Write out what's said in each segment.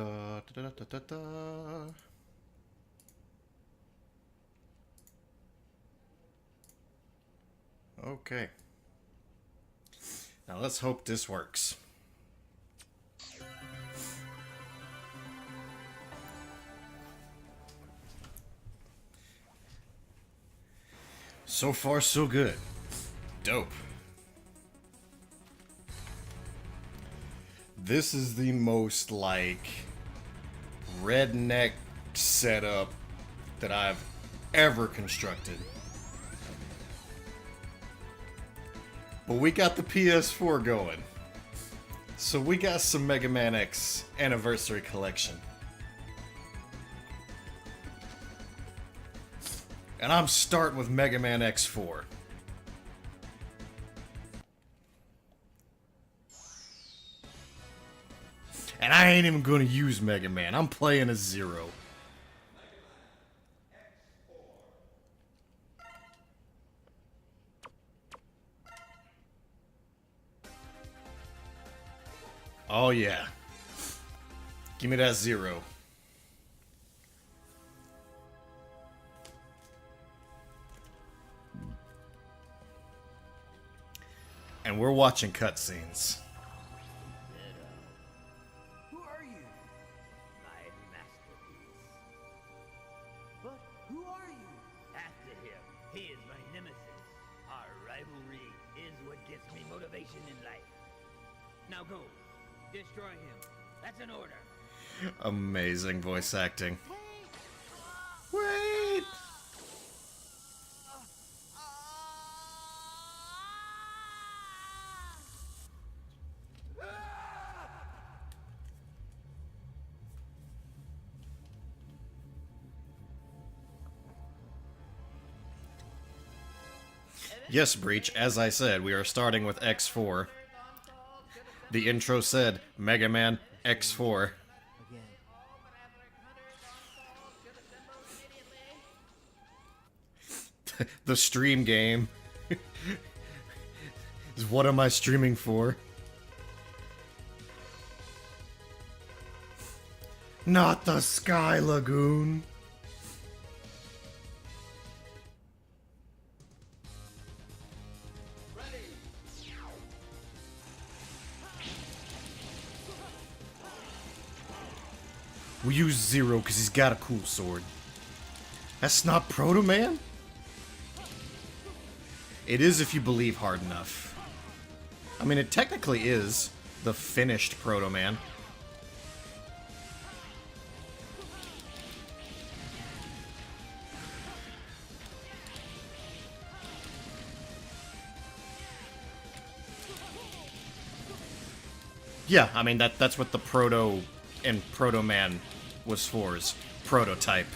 da, da, da, da, da, da. Okay. Now let's hope this works. So far, so good. Dope. This is the most, like, redneck setup that I've ever constructed. But we got the PS4 going. So we got some Mega Man X Anniversary Collection. And I'm starting with Mega Man X4. And I ain't even gonna use Mega Man. I'm playing as Zero. Oh yeah. Give me that Zero. And we're watching cutscenes. Who are you? My masterpiece. But who are you? After him. He is my nemesis. Our rivalry is what gives me motivation in life. Now go. Destroy him. That's an order. Amazing voice acting. Wait! Yes, Breach, as I said, we are starting with X4. The intro said, Mega Man X4. The stream game. Is what am I streaming for? Not the Sky Lagoon. We use Zero because he's got a cool sword. That's not Proto Man? It is if you believe hard enough. I mean, it technically is the finished Proto Man. Yeah, I mean, that's what the Proto and Proto Man was for, is prototype.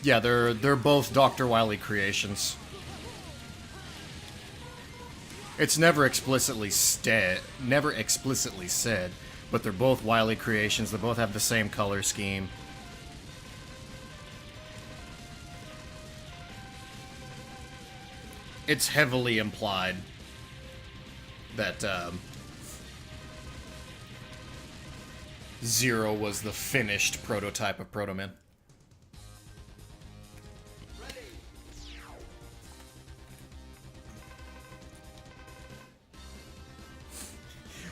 Yeah, they're both Dr. Wily creations. It's never explicitly said, but they're both Wily creations. They both have the same color scheme. It's heavily implied that Zero was the finished prototype of Proto Man.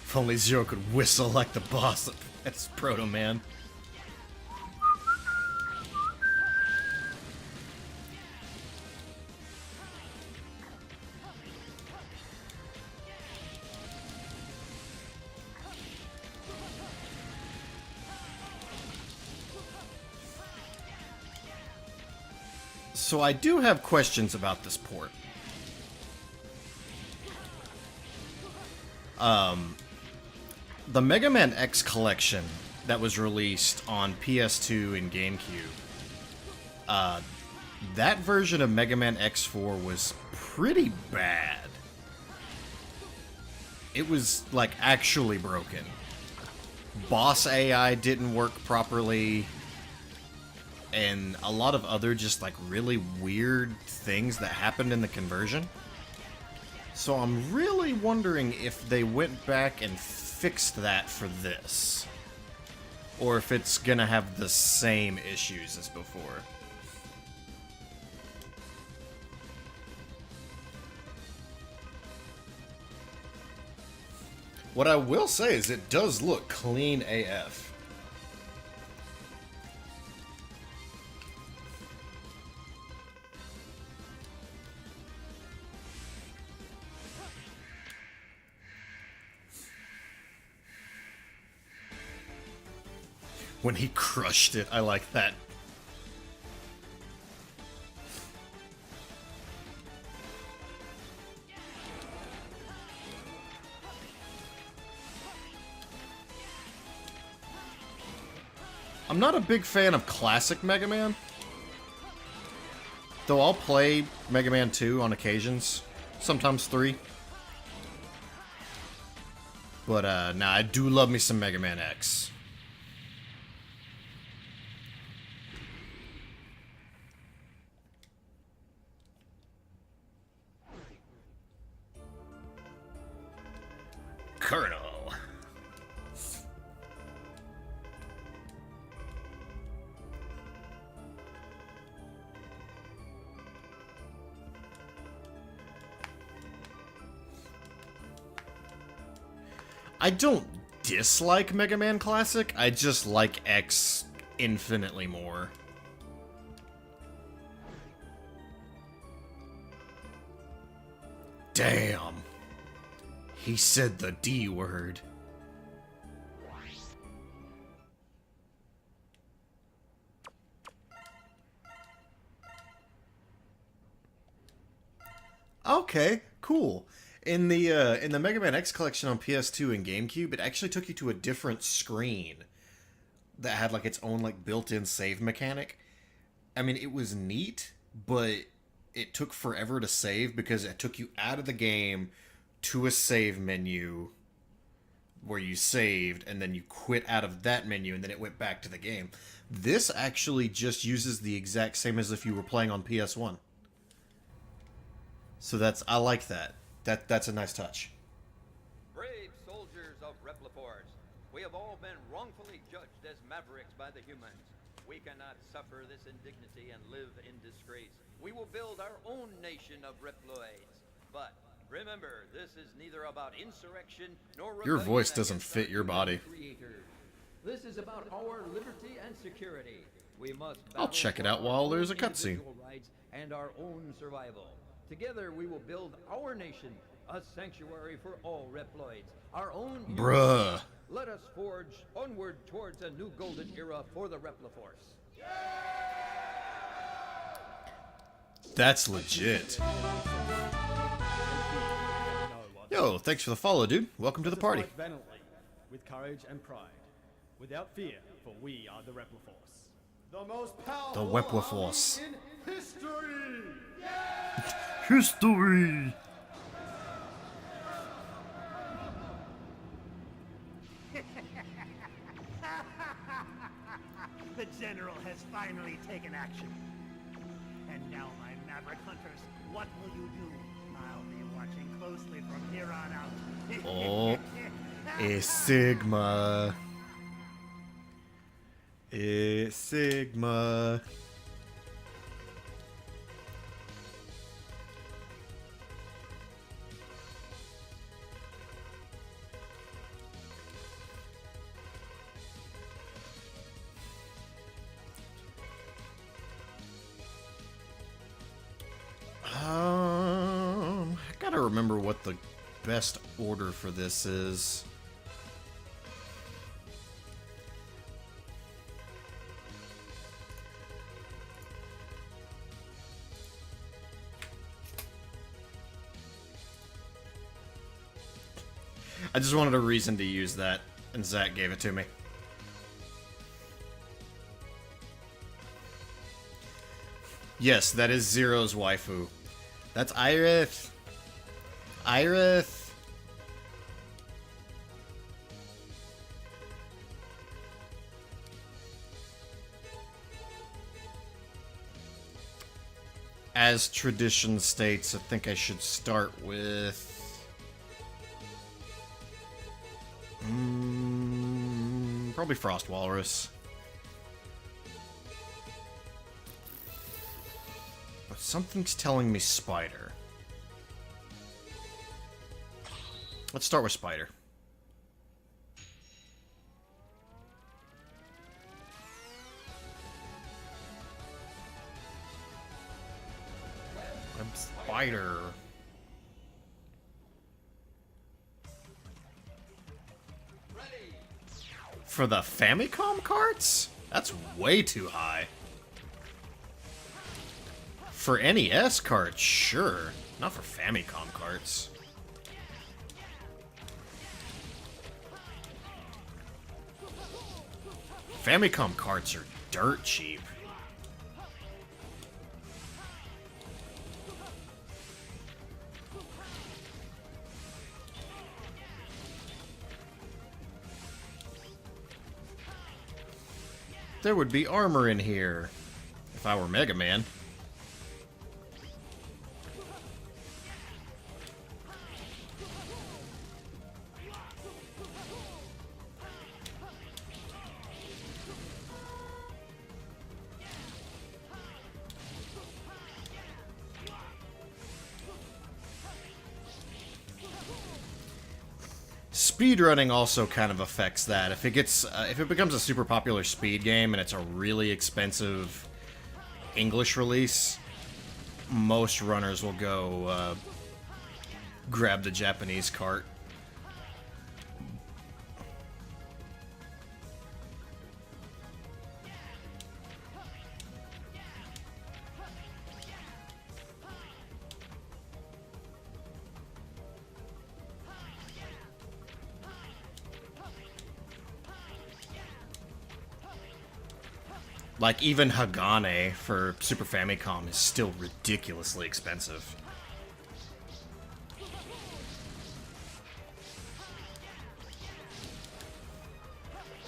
If only Zero could whistle like the boss. That's Proto Man. So I do have questions about this port. The Mega Man X collection that was released on PS2 and GameCube, that version of Mega Man X4 was pretty bad. It was, like, actually broken. boss AI didn't work properly, and a lot of other just like really weird things that happened in the conversion. So I'm really wondering if they went back and fixed that for this, or if it's gonna have the same issues as before. What I will say is it does look clean AF. When he crushed it, I like that. I'm not a big fan of classic Mega Man, though I'll play Mega Man 2 on occasions, sometimes 3. But, nah, I do love me some Mega Man X. Colonel. I don't dislike Mega Man Classic, I just like X infinitely more. Damn. He said the D word. Okay, cool. In the Mega Man X collection on PS2 and GameCube, it actually took you to a different screen that had like its own like built-in save mechanic. I mean, it was neat, but it took forever to save because it took you out of the game to a save menu where you saved, and then you quit out of that menu, and then it went back to the game. This actually just uses the exact same as if you were playing on PS1. So I like that. That's a nice touch. Brave soldiers of Repliforce, we have all been wrongfully judged as mavericks by the humans. We cannot suffer this indignity and live in disgrace. We will build our own nation of Reploids. But remember, this is neither about insurrection nor Your rebellion voice doesn't against fit our your body. creator. This is about our liberty and security. We must I'll battle check it for out our while own there's a cutscene. individual rights and our own survival. Together we will build our nation, a sanctuary for all Reploids, our own Bruh. Let us forge onward towards a new golden era for the Repliforce. That's legit. Yo, thanks for the follow, dude. Welcome to the party. Fight valiantly, with courage and pride, without fear, for we are the Repliforce. The most powerful The Repliforce. army in history! History. The general has finally taken action. And now, my maverick hunters, what will you do? I'll be watching closely from here on out. Oh, a Sigma. A Sigma. I gotta remember what the best order for this is. I just wanted a reason to use that, and Zach gave it to me. Yes, that is Zero's waifu. That's Iris. Iris. as tradition states, I think I should start with... probably Frost Walrus. But something's telling me Spider. Let's start with Spider. Spider. For the Famicom carts? That's way too high. For NES carts, sure. Not for Famicom carts. Famicom carts are dirt cheap. There would be armor in here if I were Mega Man. Speedrunning also kind of affects that. If it becomes a super popular speed game and it's a really expensive English release, most runners will go grab the Japanese cart. Like, even Hagane for Super Famicom is still ridiculously expensive.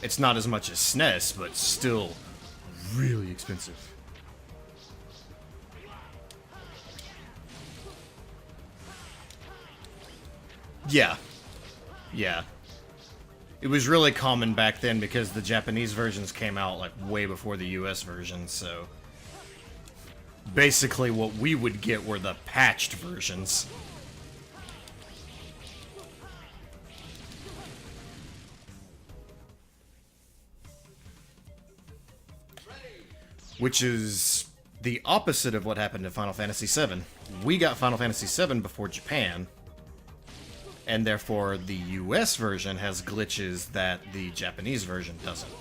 It's not as much as SNES, but still really expensive. Yeah. Yeah. It was really common back then because the Japanese versions came out like way before the US versions, so basically what we would get were the patched versions. Which is the opposite of what happened in Final Fantasy VII. We got Final Fantasy VII before Japan, and therefore the US version has glitches that the Japanese version doesn't.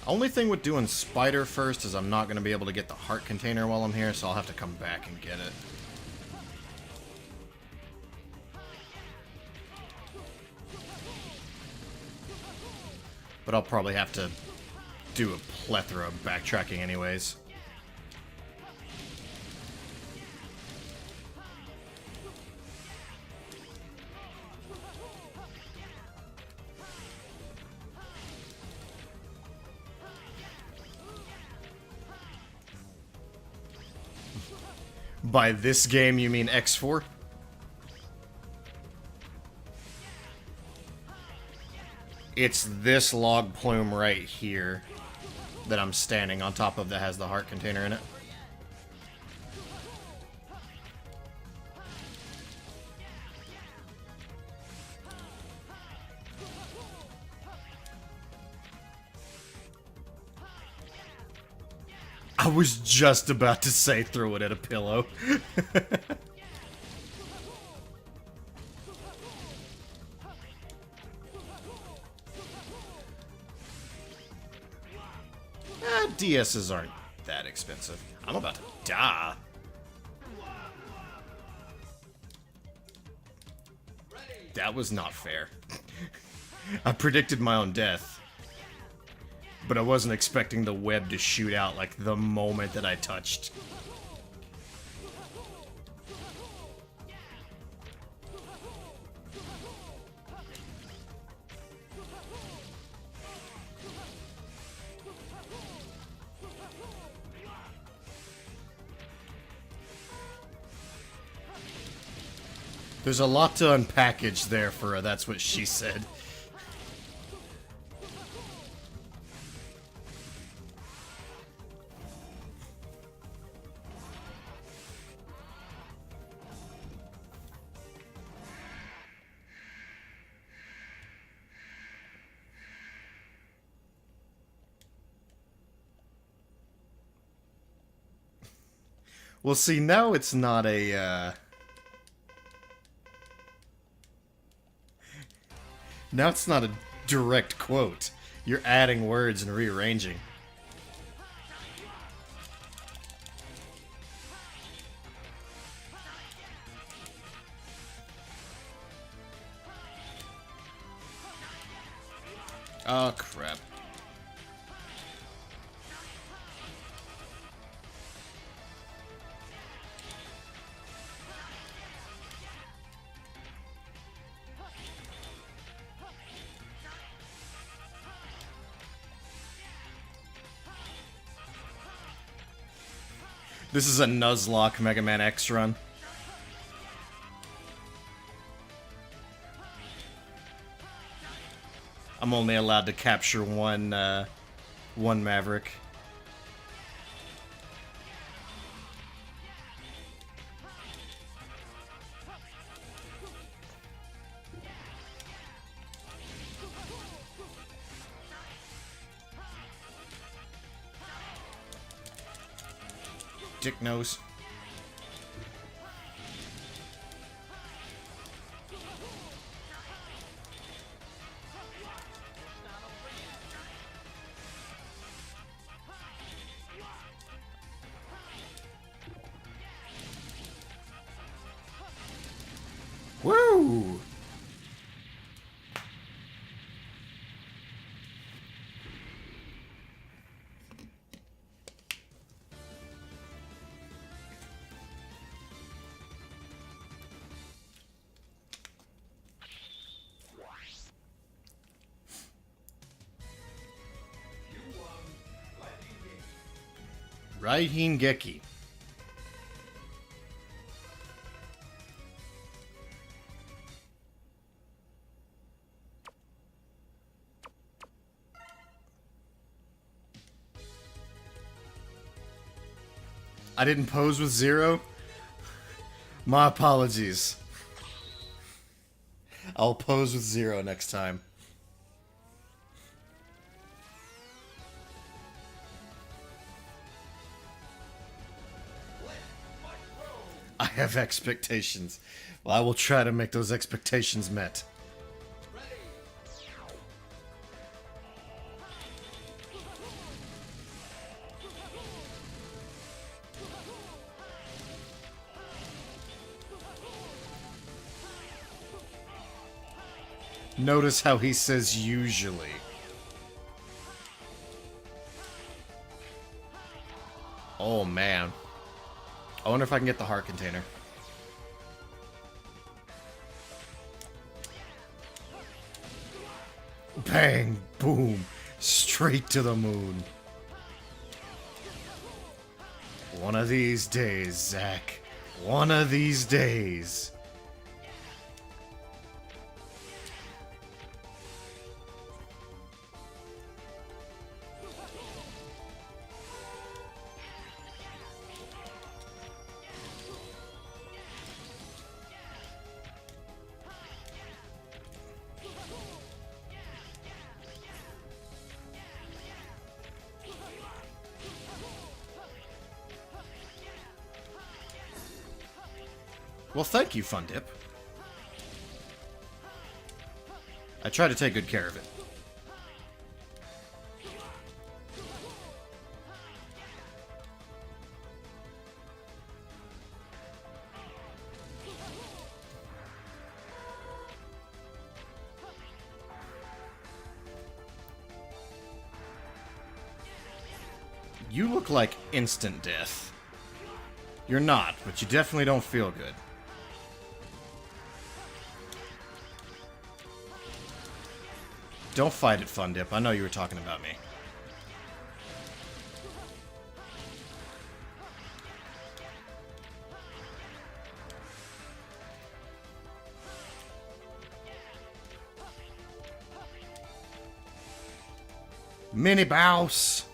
Only thing with doing Spider first is I'm not going to be able to get the heart container while I'm here, so I'll have to come back and get it. But I'll probably have to do a plethora of backtracking anyways. By this game, you mean X4? It's this log plume right here that I'm standing on top of that has the heart container in it. I was just about to say throw it at a pillow. DSs aren't that expensive. I'm about to die. That was not fair. I predicted my own death, but I wasn't expecting the web to shoot out like the moment that I touched. There's a lot to unpackage there for that's what she said. Well, see, now it's not a, now it's not a direct quote. You're adding words and rearranging. Oh, crap. This is a Nuzlocke MegaMan X run. I'm only allowed to capture one Maverick. Dick nose. Woo! Raiheen Geki. I didn't pose with Zero? My apologies. I'll pose with Zero next time. I have expectations. Well, I will try to make those expectations met. Notice how he says usually. Oh man. I wonder if I can get the heart container. Bang! Boom! Straight to the moon. One of these days, Zack. One of these days. Well, thank you, Fun Dip. I try to take good care of it. You look like instant death. You're not, but you definitely don't feel good. Don't fight it, Fun Dip. I know you were talking about me. Mini boss.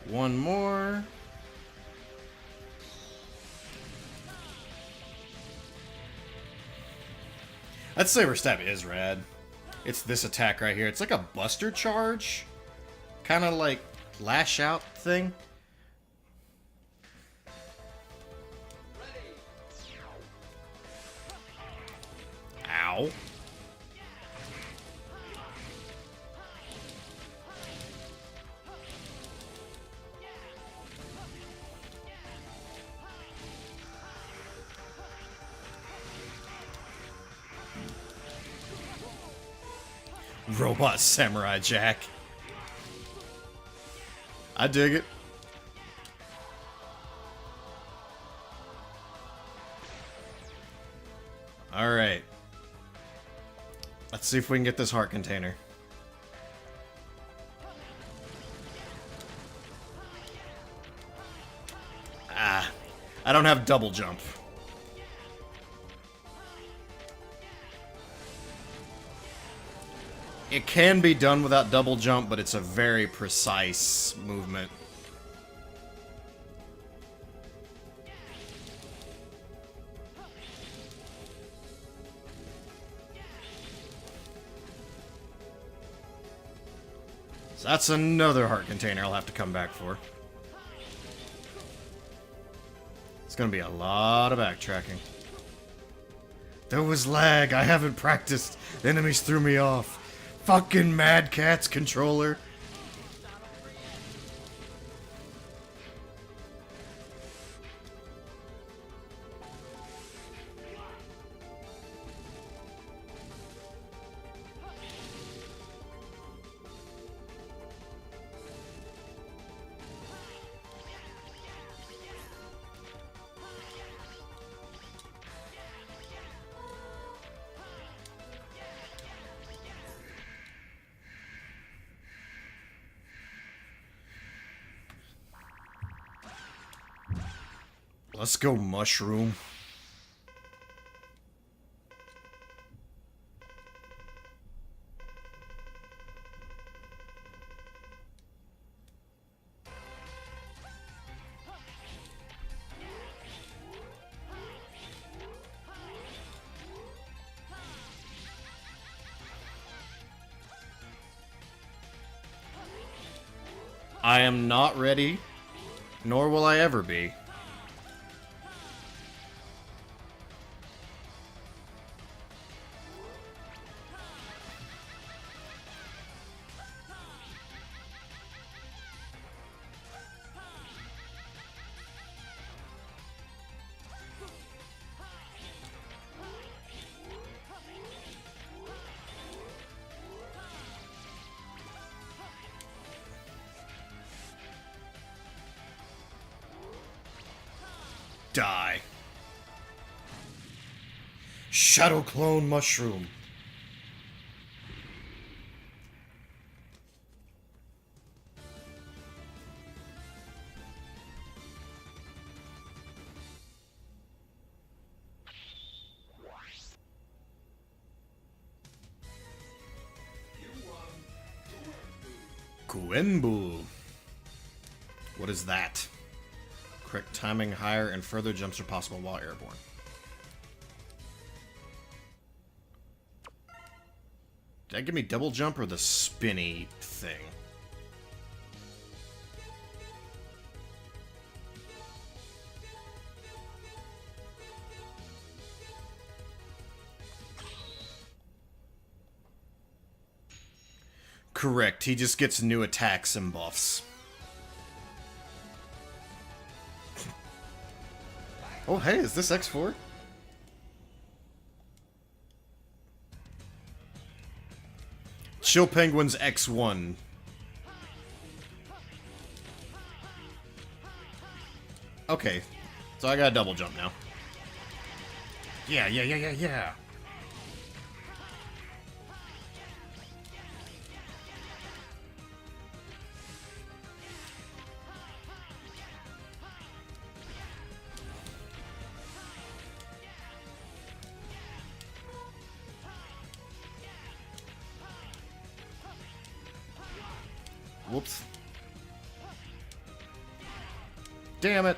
One more. That Saber Stab is rad. It's this attack right here. It's like a Buster Charge. Kind of like Lash Out thing. Ow. Robot Samurai Jack. I dig it. Alright. Let's see if we can get this heart container. Ah. I don't have double jump. It can be done without double jump, but it's a very precise movement. So that's another heart container I'll have to come back for. It's gonna be a lot of backtracking. There was lag. I haven't practiced. The enemies threw me off. Fucking Mad Catz controller. Let's go, mushroom. I am not ready, nor will I ever be. Die. Shadow Clone Mushroom. Kuenbu. What is that? Correct timing higher and further jumps are possible while airborne. Did that give me double jump or the spinny thing? Correct, he just gets new attacks and buffs. Oh, hey, is this X4? Chill Penguin's X1. Okay, so I got a double jump now. Yeah, yeah, yeah, yeah, yeah. Whoops. Damn it.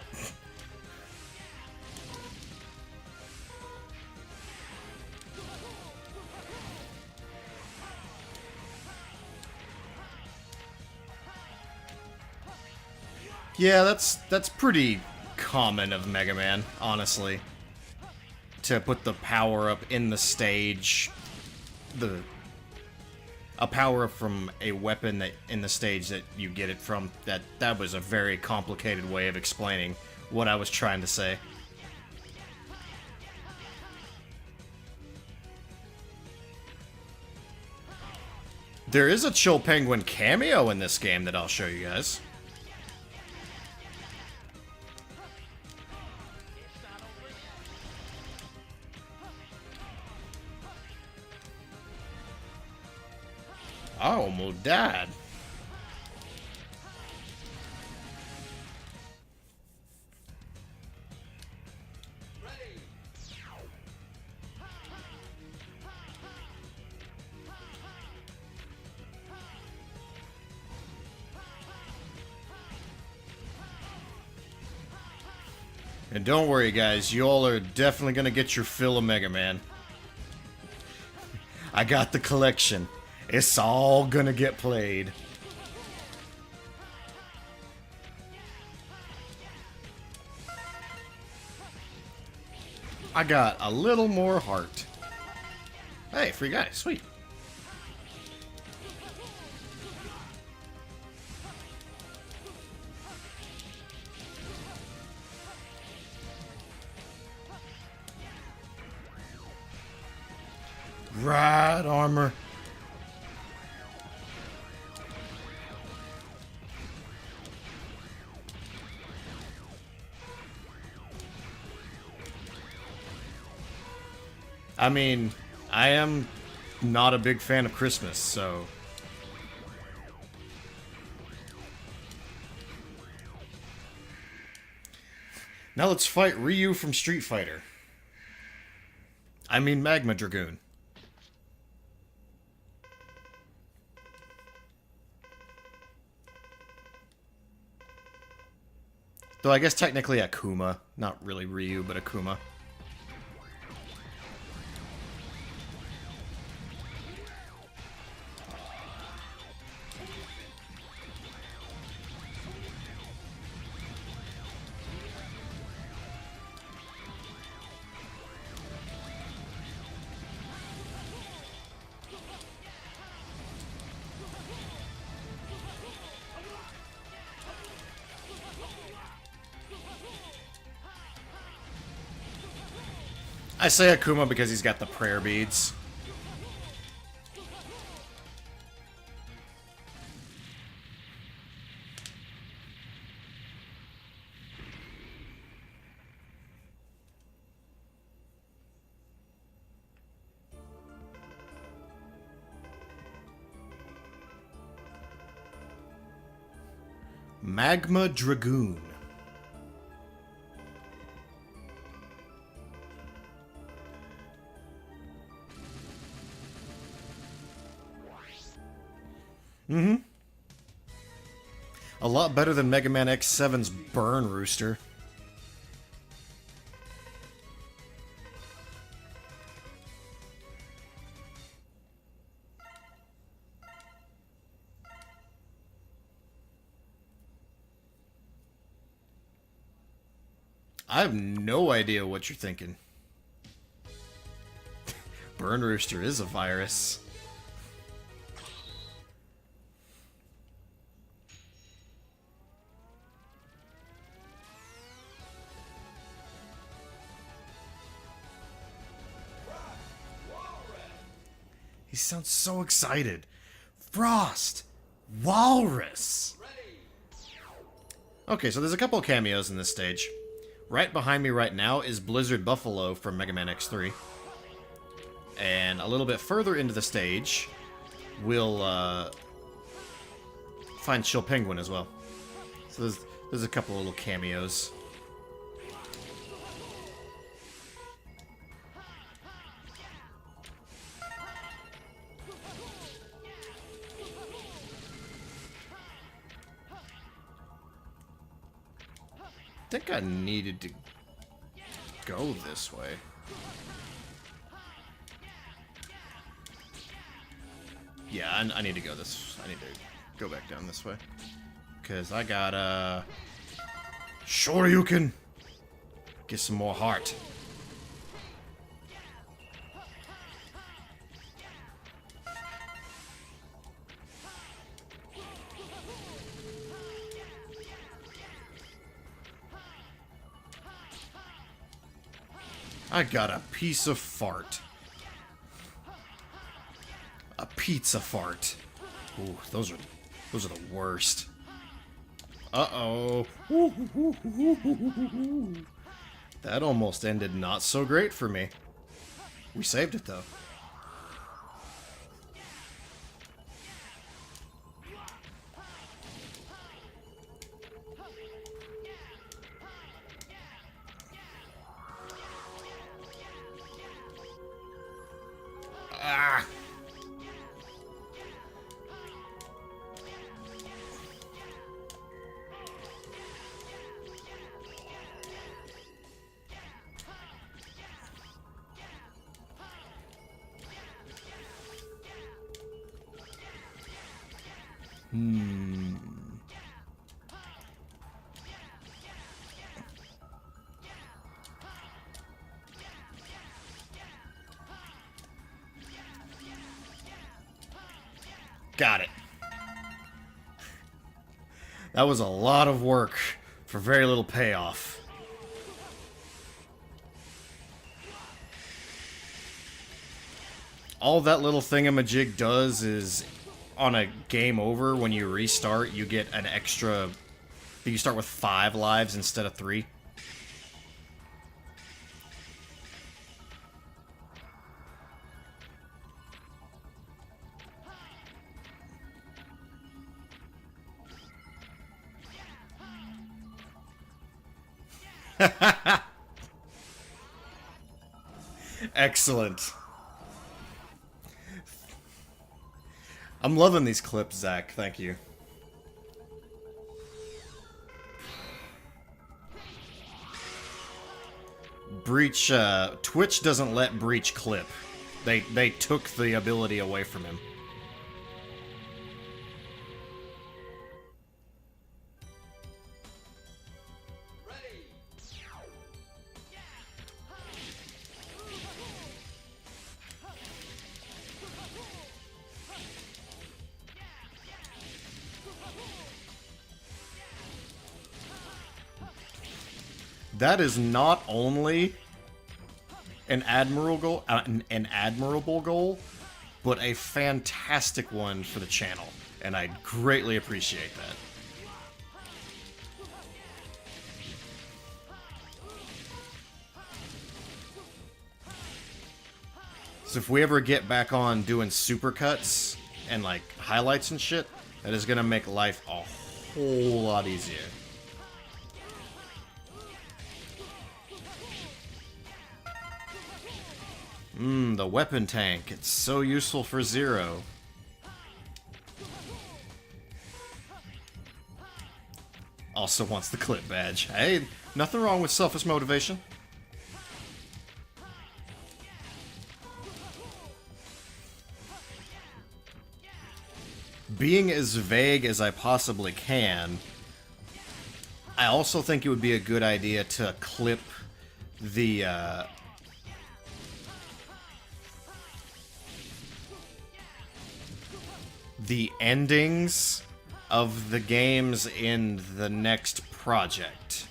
Yeah, that's pretty common of Mega Man, honestly. To put the power up in the stage, a power up from a weapon that in the stage that you get it from. That was a very complicated way of explaining what I was trying to say. There is a Chill Penguin cameo in this game that I'll show you guys. I almost died. And don't worry, guys, you all are definitely gonna get your fill of Mega Man. I got the collection. It's all gonna get played. I got a little more heart. Hey, free guy, sweet. Right armor. I mean, I am not a big fan of Christmas, so... Now let's fight Ryu from Street Fighter. I mean Magma Dragoon. Though I guess technically Akuma. Not really Ryu, but Akuma. I say Akuma because he's got the prayer beads. Magma Dragoon. Mm-hmm. A lot better than Mega Man X7's Burn Rooster. I have no idea what you're thinking. Burn Rooster is a virus. He sounds so excited. Frost! Walrus! Okay, so there's a couple of cameos in this stage. right behind me right now is Blizzard Buffalo from MegaMan X3. And a little bit further into the stage, we'll find Chill Penguin as well. So there's a couple of little cameos. I think I needed to go this way. Yeah, I need to go this. I need to go back down this way. Because I got, Shoryuken! Get some more heart. I got a piece of fart. A pizza fart. Ooh, those are the worst. Uh-oh. That almost ended not so great for me. We saved it though. Ah. Got it. That was a lot of work for very little payoff. All that little thingamajig does is, on a game over, when you restart, you get an extra... You start with 5 lives instead of 3. Excellent. I'm loving these clips, Zach. Thank you. Breach, Twitch doesn't let Breach clip. They took the ability away from him. That is not only an admirable goal, but a fantastic one for the channel, and I greatly appreciate that. So if we ever get back on doing supercuts and like highlights and shit, that is gonna make life a whole lot easier. The weapon tank. It's so useful for Zero. Also wants the clip badge. Hey, nothing wrong with selfish motivation. Being as vague as I possibly can, I also think it would be a good idea to clip the, the endings of the games in the next project.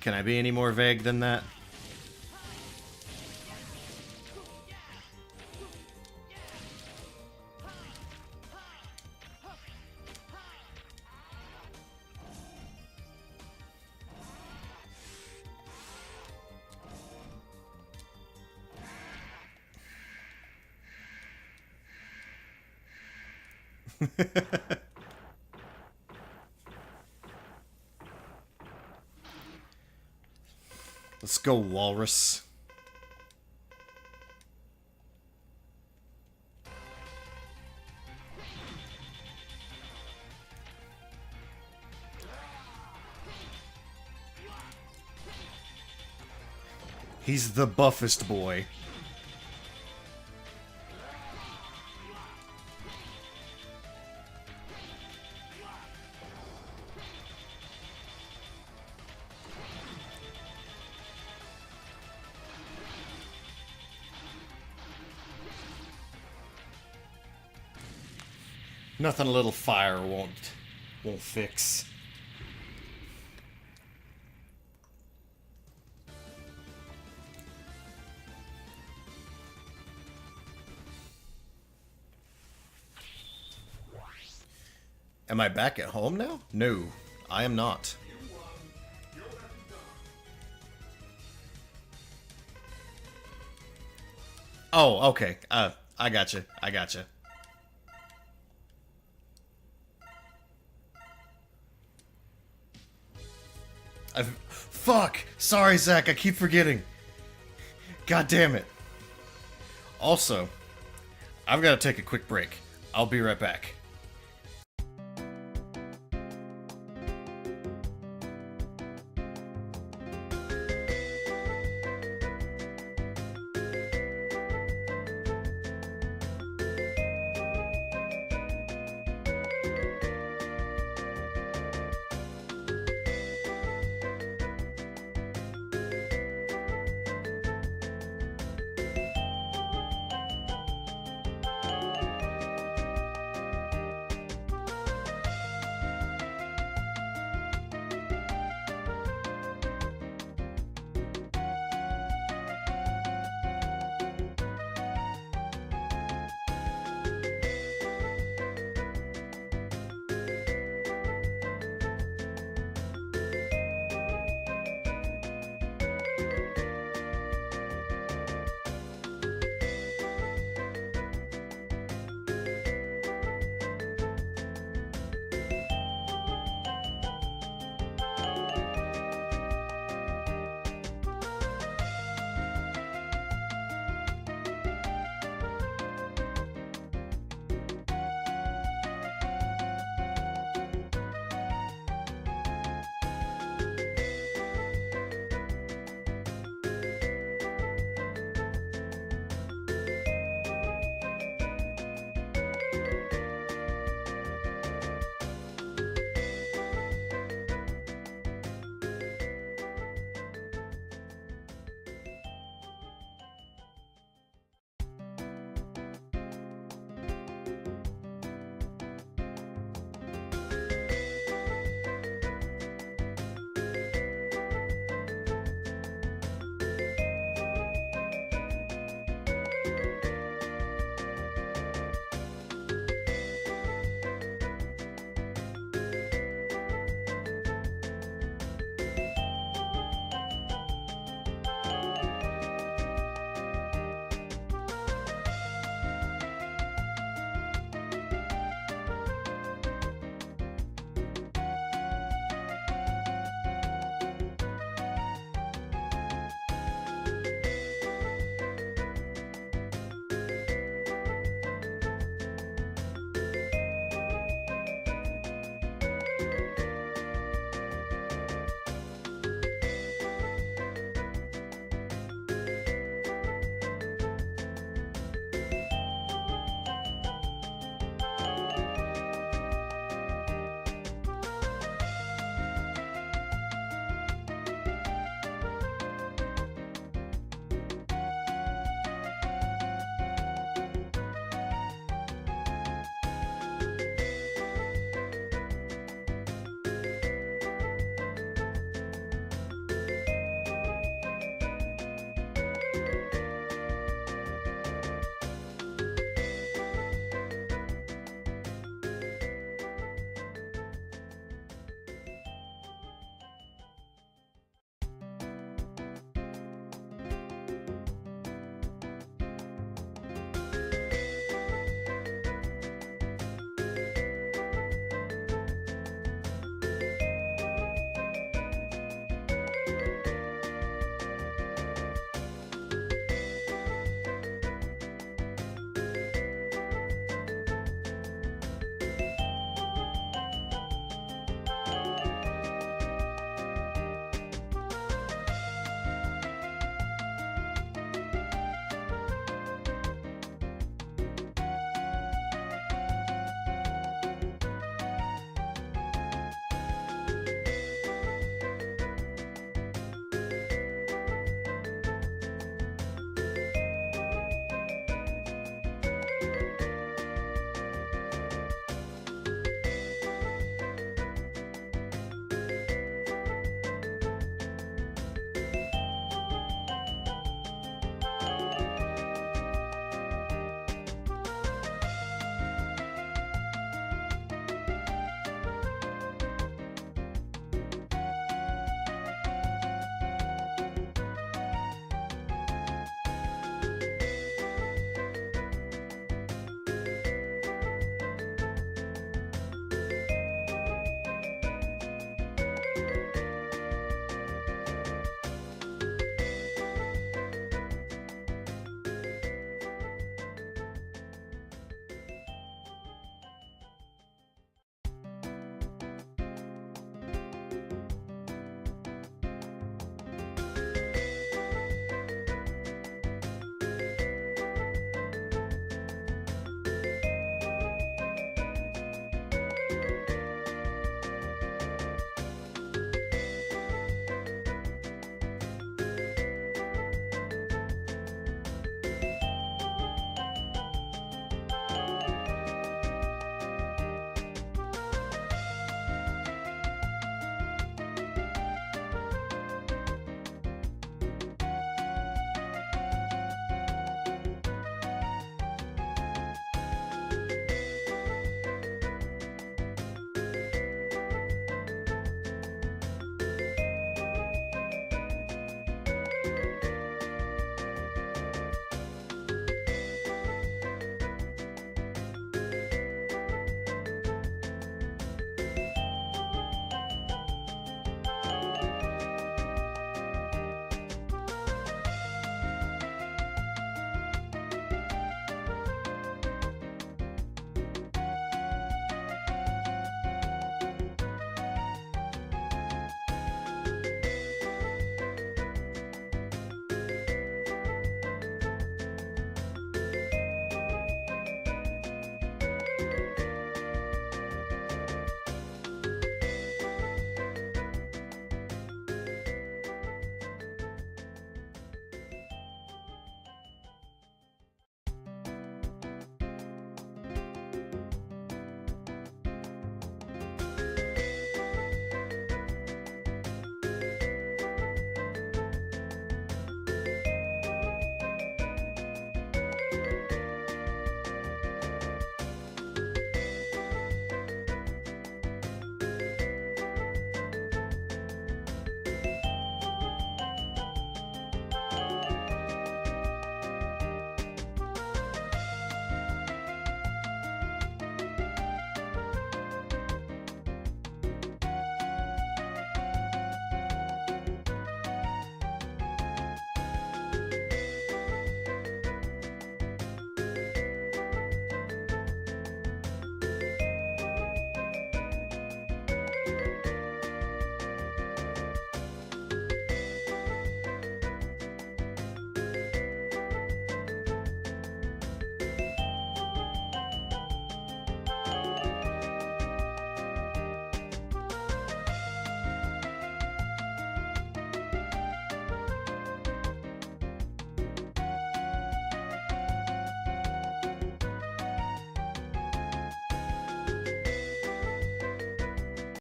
Can I be any more vague than that? Let's go, Walrus. He's the buffest boy. Nothing a little fire won't fix. Am I back at home now? No, I am not. Oh, okay. I gotcha. I gotcha. Fuck! Sorry, Zach, I keep forgetting. God damn it. Also, I've got to take a quick break. I'll be right back.